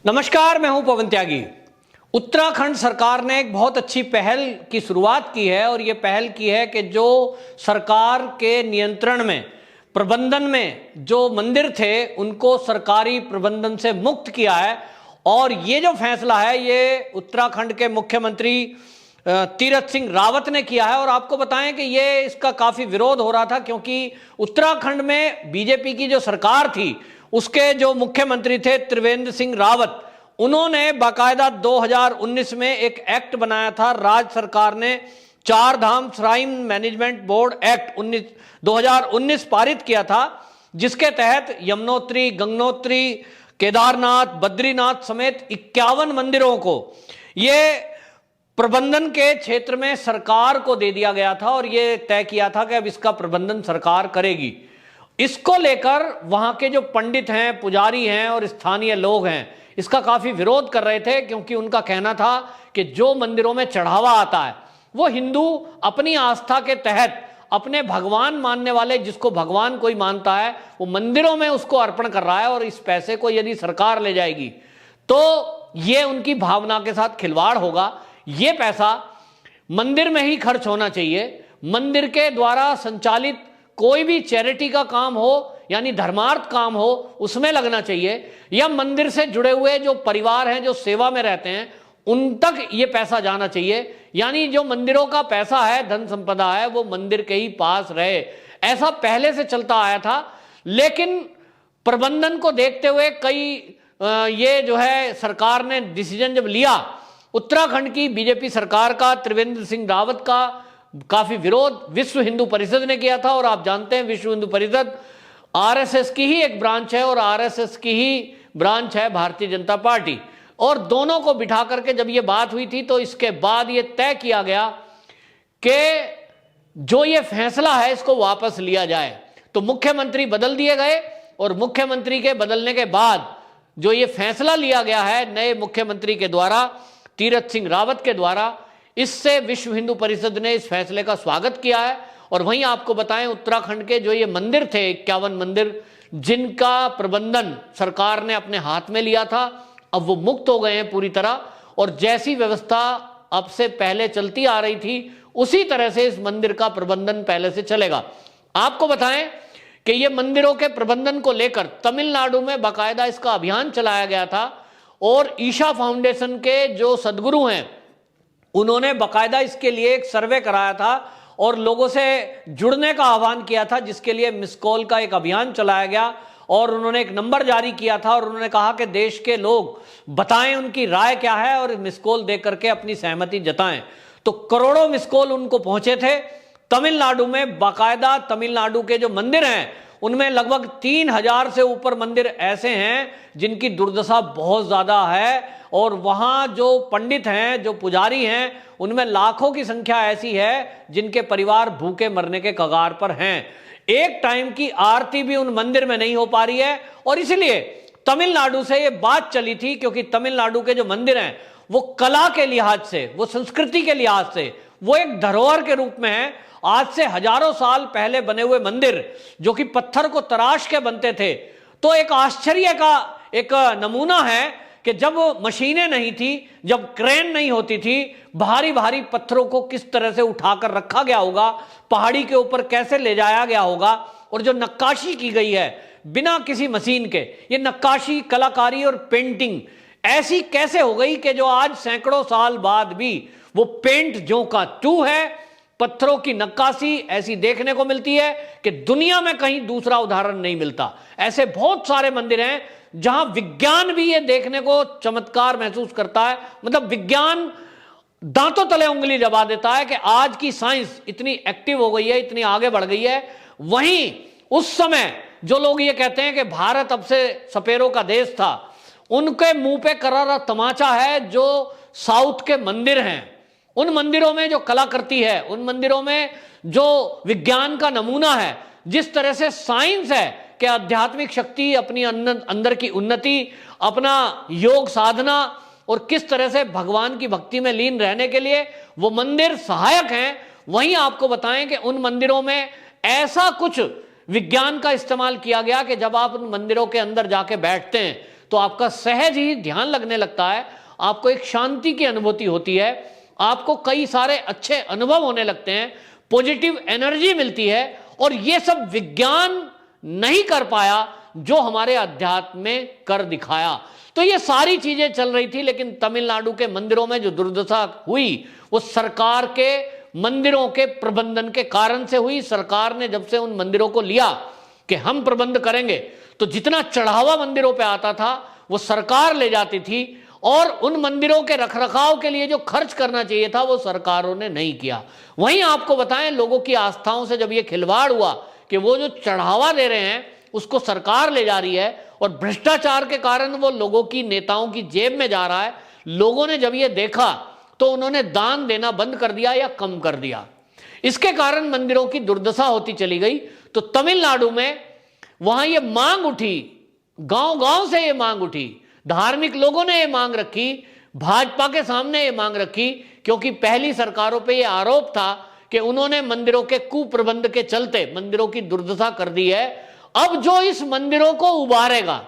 नमस्कार, मैं हूं पवन त्यागी। उत्तराखंड सरकार ने एक बहुत अच्छी पहल की शुरुआत की है और ये पहल की है कि जो सरकार के नियंत्रण में प्रबंधन में जो मंदिर थे उनको सरकारी प्रबंधन से मुक्त किया है। और ये जो फैसला है ये उत्तराखंड के मुख्यमंत्री तीरथ सिंह रावत ने किया है। और आपको बताएं कि ये इसका काफी विरोध हो रहा था क्योंकि उत्तराखंड में बीजेपी की जो सरकार थी उसके जो मुख्यमंत्री थे त्रिवेंद्र सिंह रावत, उन्होंने बाकायदा 2019 में एक एक्ट बनाया था। राज्य सरकार ने चार धाम श्राइन मैनेजमेंट बोर्ड एक्ट 2019 पारित किया था, जिसके तहत यमुनोत्री, गंगोत्री, केदारनाथ, बद्रीनाथ समेत 51 मंदिरों को ये प्रबंधन के क्षेत्र में सरकार को दे दिया गया था और ये तय किया था कि अब इसका प्रबंधन सरकार करेगी। इसको लेकर वहां के जो पंडित हैं, पुजारी हैं और स्थानीय लोग हैं इसका काफी विरोध कर रहे थे क्योंकि उनका कहना था कि जो मंदिरों में चढ़ावा आता है वो हिंदू अपनी आस्था के तहत अपने भगवान मानने वाले, जिसको भगवान कोई मानता है, वो मंदिरों में उसको अर्पण कर रहा है और इस पैसे को यदि सरकार ले जाएगी तो ये उनकी भावना के साथ खिलवाड़ होगा। ये पैसा मंदिर में ही खर्च होना चाहिए। मंदिर के द्वारा संचालित कोई भी चैरिटी का काम हो यानी धर्मार्थ काम हो उसमें लगना चाहिए, या मंदिर से जुड़े हुए जो परिवार हैं जो सेवा में रहते हैं उन तक ये पैसा जाना चाहिए। यानी जो मंदिरों का पैसा है, धन संपदा है, वो मंदिर के ही पास रहे। ऐसा पहले से चलता आया था, लेकिन प्रबंधन को देखते हुए ये जो है सरकार ने डिसीजन जब लिया, उत्तराखंड की बीजेपी सरकार का, त्रिवेंद्र सिंह रावत का काफी विरोध विश्व हिंदू परिषद ने किया था। और आप जानते हैं विश्व हिंदू परिषद आरएसएस की ही एक ब्रांच है और आरएसएस की ही ब्रांच है भारतीय जनता पार्टी। और दोनों को बिठा करके जब ये बात हुई थी तो इसके बाद ये तय किया गया कि जो ये फैसला है इसको वापस लिया जाए। तो मुख्यमंत्री बदल दिए गए और मुख्यमंत्री के बदलने के बाद जो ये फैसला लिया गया है नए मुख्यमंत्री के द्वारा, तीरथ सिंह रावत के द्वारा, इससे विश्व हिंदू परिषद ने इस फैसले का स्वागत किया है। और वहीं आपको बताएं उत्तराखंड के जो ये मंदिर थे 51 मंदिर जिनका प्रबंधन सरकार ने अपने हाथ में लिया था, अब वो मुक्त हो गए हैं पूरी तरह। और जैसी व्यवस्था अब से पहले चलती आ रही थी उसी तरह से इस मंदिर का प्रबंधन पहले से चलेगा। आपको बताएं कि ये मंदिरों के प्रबंधन को लेकर तमिलनाडु में बाकायदा इसका अभियान चलाया गया था और ईशा फाउंडेशन के जो सदगुरु हैं उन्होंने बाकायदा इसके लिए एक सर्वे कराया था और लोगों से जुड़ने का आह्वान किया था, जिसके लिए मिस कॉल का एक अभियान चलाया गया और उन्होंने एक नंबर जारी किया था और उन्होंने कहा कि देश के लोग बताएं उनकी राय क्या है और मिस कॉल दे करके अपनी सहमति जताएं। तो करोड़ों मिस कॉल उनको पहुंचे थे। तमिलनाडु में बाकायदा तमिलनाडु के जो मंदिर हैं उनमें लगभग 3000 से ऊपर मंदिर ऐसे हैं जिनकी दुर्दशा बहुत ज्यादा है और वहां जो पंडित हैं, जो पुजारी हैं, उनमें लाखों की संख्या ऐसी है जिनके परिवार भूखे मरने के कगार पर हैं। एक टाइम की आरती भी उन मंदिर में नहीं हो पा रही है और इसलिए तमिलनाडु से ये बात चली थी क्योंकि तमिलनाडु के जो मंदिर हैं वो कला के लिहाज से, वो संस्कृति के लिहाज से, वो एक धरोहर के रूप में है। आज से हजारों साल पहले बने हुए मंदिर जो कि पत्थर को तराश के बनते थे, तो एक आश्चर्य का एक नमूना है कि जब मशीनें नहीं थी, जब क्रेन नहीं होती थी, भारी भारी पत्थरों को किस तरह से उठाकर रखा गया होगा, पहाड़ी के ऊपर कैसे ले जाया गया होगा, और जो नक्काशी की गई है बिना किसी मशीन के, ये नक्काशी, कलाकारी और पेंटिंग ऐसी कैसे हो गई कि जो आज सैकड़ों साल बाद भी वो पेंट ज्यों का त्यों है। पत्थरों की नक्काशी ऐसी देखने को मिलती है कि दुनिया में कहीं दूसरा उदाहरण नहीं मिलता। ऐसे बहुत सारे मंदिर हैं जहां विज्ञान भी ये देखने को चमत्कार महसूस करता है, मतलब विज्ञान दांतों तले उंगली दबा देता है कि आज की साइंस इतनी एक्टिव हो गई है, इतनी आगे बढ़ गई है। वहीं उस समय जो लोग ये कहते हैं कि भारत अब से सपेरों का देश था, उनके मुंह पे करारा तमाचा है जो साउथ के मंदिर हैं। उन मंदिरों में जो कलाकृति है, उन मंदिरों में जो विज्ञान का नमूना है, जिस तरह से साइंस है कि आध्यात्मिक शक्ति, अपनी अंदर की उन्नति, अपना योग साधना और किस तरह से भगवान की भक्ति में लीन रहने के लिए वो मंदिर सहायक हैं। वहीं आपको बताएं कि उन मंदिरों में ऐसा कुछ विज्ञान का इस्तेमाल किया गया कि जब आप उन मंदिरों के अंदर जाके बैठते हैं तो आपका सहज ही ध्यान लगने लगता है, आपको एक शांति की अनुभूति होती है, आपको कई सारे अच्छे अनुभव होने लगते हैं, पॉजिटिव एनर्जी मिलती है। और ये सब विज्ञान नहीं कर पाया जो हमारे अध्यात्म में कर दिखाया। तो ये सारी चीजें चल रही थी, लेकिन तमिलनाडु के मंदिरों में जो दुर्दशा हुई वो सरकार के मंदिरों के प्रबंधन के कारण से हुई। सरकार ने जब से उन मंदिरों को लिया कि हम प्रबंध करेंगे, तो जितना चढ़ावा मंदिरों पे आता था वो सरकार ले जाती थी, और उन मंदिरों के रखरखाव के लिए जो खर्च करना चाहिए था वो सरकारों ने नहीं किया। वहीं आपको बताएं, लोगों की आस्थाओं से जब ये खिलवाड़ हुआ कि वो जो चढ़ावा दे रहे हैं उसको सरकार ले जा रही है, और भ्रष्टाचार के कारण वो लोगों की, नेताओं की जेब में जा रहा है, लोगों ने जब ये देखा तो उन्होंने दान देना बंद कर दिया या कम कर दिया। इसके कारण मंदिरों की दुर्दशा होती चली गई। तो तमिलनाडु में वहां ये मांग उठी, गांव गांव से ये मांग उठी, धार्मिक लोगों ने ये मांग रखी, भाजपा के सामने ये मांग रखी, क्योंकि पहली सरकारों पे ये आरोप था कि उन्होंने मंदिरों के कुप्रबंध के चलते मंदिरों की दुर्दशा कर दी है। अब जो इस मंदिरों को उबारेगा,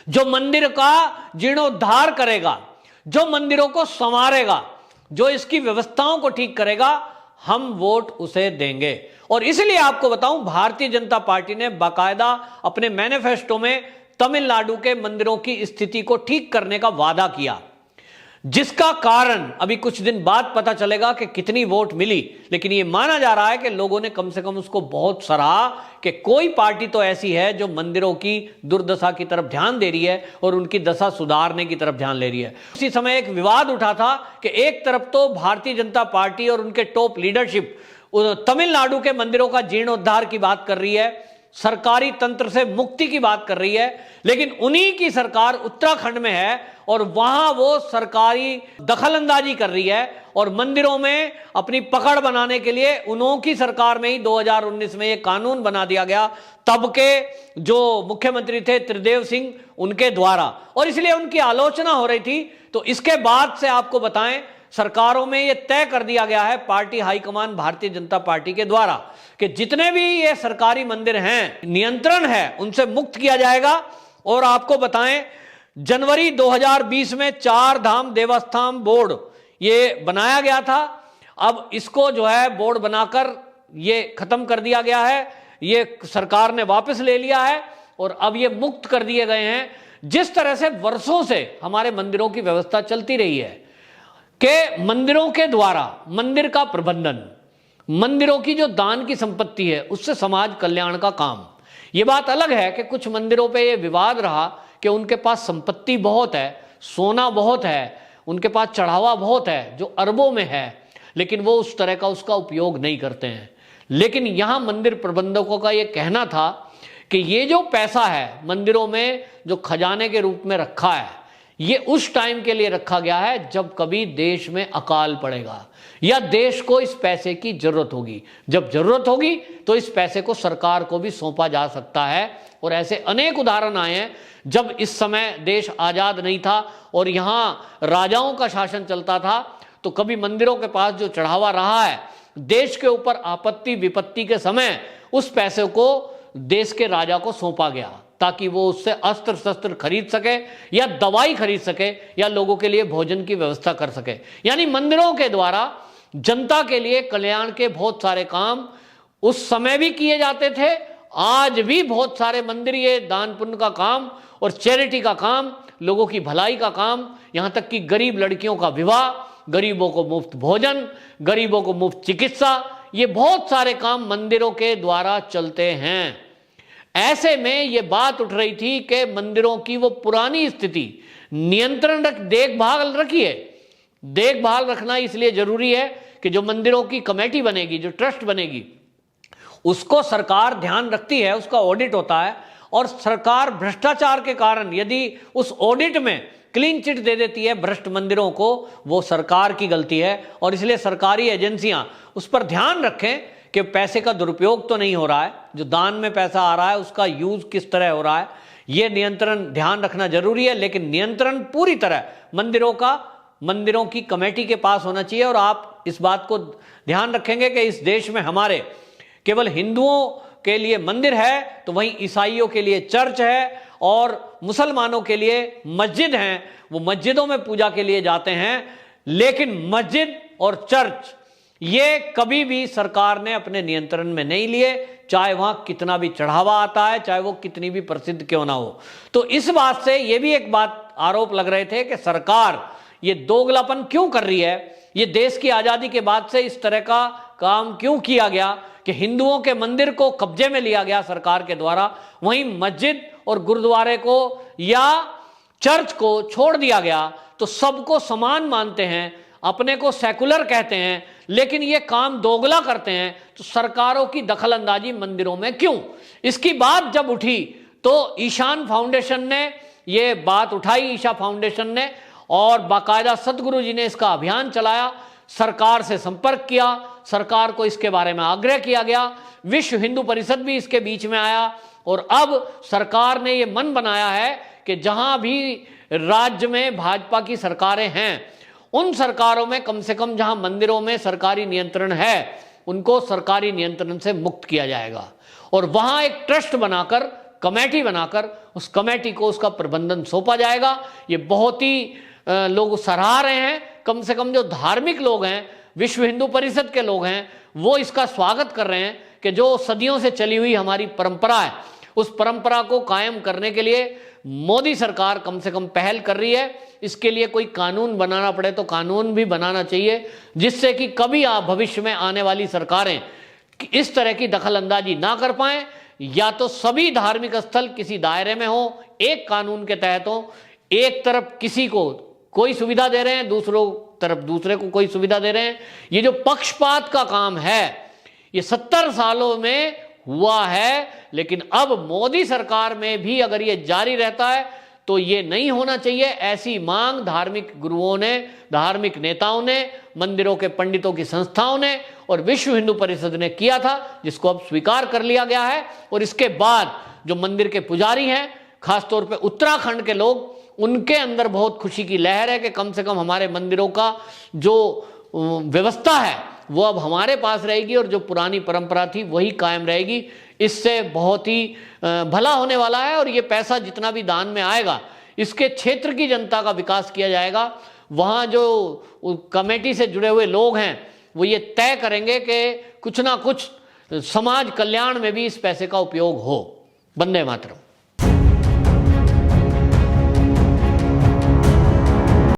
जो मंदिर का जीर्णोद्धार करेगा, जो मंदिरों को संवारेगा, जो इसकी व्यवस्थाओं को ठीक करेगा, हम वोट उसे देंगे। और इसलिए आपको बताऊं, भारतीय जनता पार्टी ने बाकायदा अपने मैनिफेस्टो में तमिलनाडु के मंदिरों की स्थिति को ठीक करने का वादा किया, जिसका कारण अभी कुछ दिन बाद पता चलेगा कि कितनी वोट मिली। लेकिन यह माना जा रहा है कि लोगों ने कम से कम उसको बहुत सराहा कि कोई पार्टी तो ऐसी है जो मंदिरों की दुर्दशा की तरफ ध्यान दे रही है और उनकी दशा सुधारने की तरफ ध्यान ले रही है। उसी समय एक विवाद उठा था कि एक तरफ तो भारतीय जनता पार्टी और उनके टॉप लीडरशिप तमिलनाडु के मंदिरों का जीर्णोद्धार की बात कर रही है, सरकारी तंत्र से मुक्ति की बात कर रही है, लेकिन उन्हीं की सरकार उत्तराखंड में है और वहां वो सरकारी दखलंदाजी कर रही है और मंदिरों में अपनी पकड़ बनाने के लिए उन्हों की सरकार में ही 2019 में ये कानून बना दिया गया, तब के जो मुख्यमंत्री थे त्रिदेव सिंह, उनके द्वारा, और इसलिए उनकी आलोचना हो रही थी। तो इसके बाद से आपको बताएं, सरकारों में यह तय कर दिया गया है party high command Bharatiya Janata party के द्वारा कि जितने भी ये सरकारी मंदिर हैं, नियंत्रण है, उनसे मुक्त किया जाएगा। और आपको बताएं, जनवरी 2020 में 4 धाम देवस्थान बोर्ड ये बनाया गया था। अब इसको जो है बोर्ड बनाकर ये खत्म कर दिया गया है, ये सरकार ने वापस ले लिया है और अब ये मुक्त कर दिए गए हैं। जिस तरह से वर्षों से हमारे मंदिरों की व्यवस्था चलती रही है कि मंदिरों के द्वारा मंदिर का प्रबंधन, मंदिरों की जो दान की संपत्ति है उससे समाज कल्याण का काम। ये बात अलग है कि कुछ मंदिरों पे ये विवाद रहा कि उनके पास संपत्ति बहुत है, सोना बहुत है, उनके पास चढ़ावा बहुत है जो अरबों में है, लेकिन वो उस तरह का उसका उपयोग नहीं करते हैं। लेकिन यहां मंदिर प्रबंधकों का ये कहना था कि ये जो पैसा है मंदिरों में जो खजाने के रूप में रखा है, ये उस टाइम के लिए रखा गया है जब कभी देश में अकाल पड़ेगा या देश को इस पैसे की जरूरत होगी। जब जरूरत होगी तो इस पैसे को सरकार को भी सौंपा जा सकता है। और ऐसे अनेक उदाहरण आए हैं जब इस समय देश आजाद नहीं था और यहां राजाओं का शासन चलता था, तो कभी मंदिरों के पास जो चढ़ावा रहा है, देश के ऊपर आपत्ति विपत्ति के समय उस पैसे को देश के राजा को सौंपा गया ताकि वो उससे अस्त्र शस्त्र खरीद सके या दवाई खरीद सके या लोगों के लिए भोजन की व्यवस्था कर सके। यानी मंदिरों के द्वारा जनता के लिए कल्याण के बहुत सारे काम उस समय भी किए जाते थे, आज भी बहुत सारे मंदिर ये दान पुण्य का काम और चैरिटी का काम, लोगों की भलाई का काम, यहां तक कि गरीब लड़कियों का विवाह, गरीबों को मुफ्त भोजन, गरीबों को मुफ्त चिकित्सा, ये बहुत सारे काम मंदिरों के द्वारा चलते हैं। ऐसे में ये बात उठ रही थी कि मंदिरों की वो पुरानी स्थिति नियंत्रण देखभाल रखिए। देखभाल रखना इसलिए जरूरी है कि जो मंदिरों की कमेटी बनेगी, जो ट्रस्ट बनेगी, उसको सरकार ध्यान रखती है, उसका ऑडिट होता है और सरकार भ्रष्टाचार के कारण यदि उस ऑडिट में क्लीन चिट दे देती है भ्रष्ट मंदिरों को, वो सरकार की गलती है। और इसलिए सरकारी एजेंसियां उस पर ध्यान रखें कि पैसे का दुरुपयोग तो नहीं हो रहा है, जो दान में पैसा आ रहा है उसका यूज किस तरह हो रहा है, ये नियंत्रण ध्यान रखना जरूरी है। लेकिन नियंत्रण पूरी तरह मंदिरों की कमेटी के पास होना चाहिए। और आप इस बात को ध्यान रखेंगे कि इस देश में हमारे केवल हिंदुओं के लिए मंदिर है तो वहीं ईसाइयों के लिए चर्च है और मुसलमानों के लिए मस्जिद हैं, वो मस्जिदों में पूजा के लिए जाते हैं, लेकिन मस्जिद और चर्च ये कभी भी सरकार ने अपने नियंत्रण में नहीं लिए, चाहे वहां कितना भी चढ़ावा आता है, चाहे वो कितनी भी प्रसिद्ध क्यों ना हो। तो इस बात से ये भी एक बात आरोप लग रहे थे कि सरकार ये दोगलापन क्यों कर रही है, ये देश की आजादी के बाद से इस तरह का काम क्यों किया गया कि हिंदुओं के मंदिर को कब्जे में लिया गया सरकार के द्वारा, वहीं मस्जिद और गुरुद्वारे को या चर्च को छोड़ दिया गया। तो सबको समान मानते हैं, अपने को सेकुलर कहते हैं, लेकिन ये काम दोगला करते हैं। तो सरकारों की दखलंदाजी मंदिरों में क्यों? इसकी बात जब उठी तो ईशान फाउंडेशन ने ये बात उठाई, ईशा फाउंडेशन ने, और बाकायदा सदगुरु जी ने इसका अभियान चलाया, सरकार से संपर्क किया, सरकार को इसके बारे में आग्रह किया गया, विश्व हिंदू परिषद भी इसके बीच में आया, और अब सरकार ने ये मन बनाया है कि जहां भी राज्य में भाजपा की सरकारें हैं, उन सरकारों में कम से कम जहां मंदिरों में सरकारी नियंत्रण है, उनको सरकारी नियंत्रण से मुक्त किया जाएगा, और वहां एक ट्रस्ट बनाकर, कमेटी बनाकर, उस कमेटी को उसका प्रबंधन सौंपा जाएगा। ये बहुत ही लोग सराह रहे हैं, कम से कम जो धार्मिक लोग हैं, विश्व हिंदू परिषद के लोग हैं, वो इसका स्वागत कर रहे हैं कि जो सदियों से चली हुई हमारी परंपरा है, उस परंपरा को कायम करने के लिए मोदी सरकार कम से कम पहल कर रही है। इसके लिए कोई कानून बनाना पड़े तो कानून भी बनाना चाहिए, जिससे कि कभी भविष्य में आने वाली सरकारें इस तरह की दखलंदाजी ना कर पाएं, या तो सभी धार्मिक स्थल किसी दायरे में हो, एक कानून के तहत हो, एक तरफ किसी को कोई सुविधा दे रहे हैं, दूसरों तरफ दूसरे को कोई सुविधा दे रहे हैं। ये जो पक्षपात का काम है, ये 70 सालों में हुआ है, लेकिन अब मोदी सरकार में भी अगर ये जारी रहता है तो ये नहीं होना चाहिए। ऐसी मांग धार्मिक गुरुओं ने, धार्मिक नेताओं ने, मंदिरों के पंडितों की संस्थाओं ने और विश्व हिंदू परिषद ने किया था, जिसको अब स्वीकार कर लिया गया है। और इसके बाद जो मंदिर के पुजारी हैं, खासतौर पे उत्तराखंड के लोग, उनके अंदर बहुत खुशी की लहर है कि कम से कम हमारे मंदिरों का जो व्यवस्था है वो अब हमारे पास रहेगी, और जो पुरानी परंपरा थी वही कायम रहेगी। इससे बहुत ही भला होने वाला है, और ये पैसा जितना भी दान में आएगा, इसके क्षेत्र की जनता का विकास किया जाएगा। वहाँ जो कमेटी से जुड़े हुए लोग हैं वो ये तय करेंगे कि कुछ ना कुछ समाज कल्याण में भी इस पैसे का उपयोग हो। वंदे मातरम।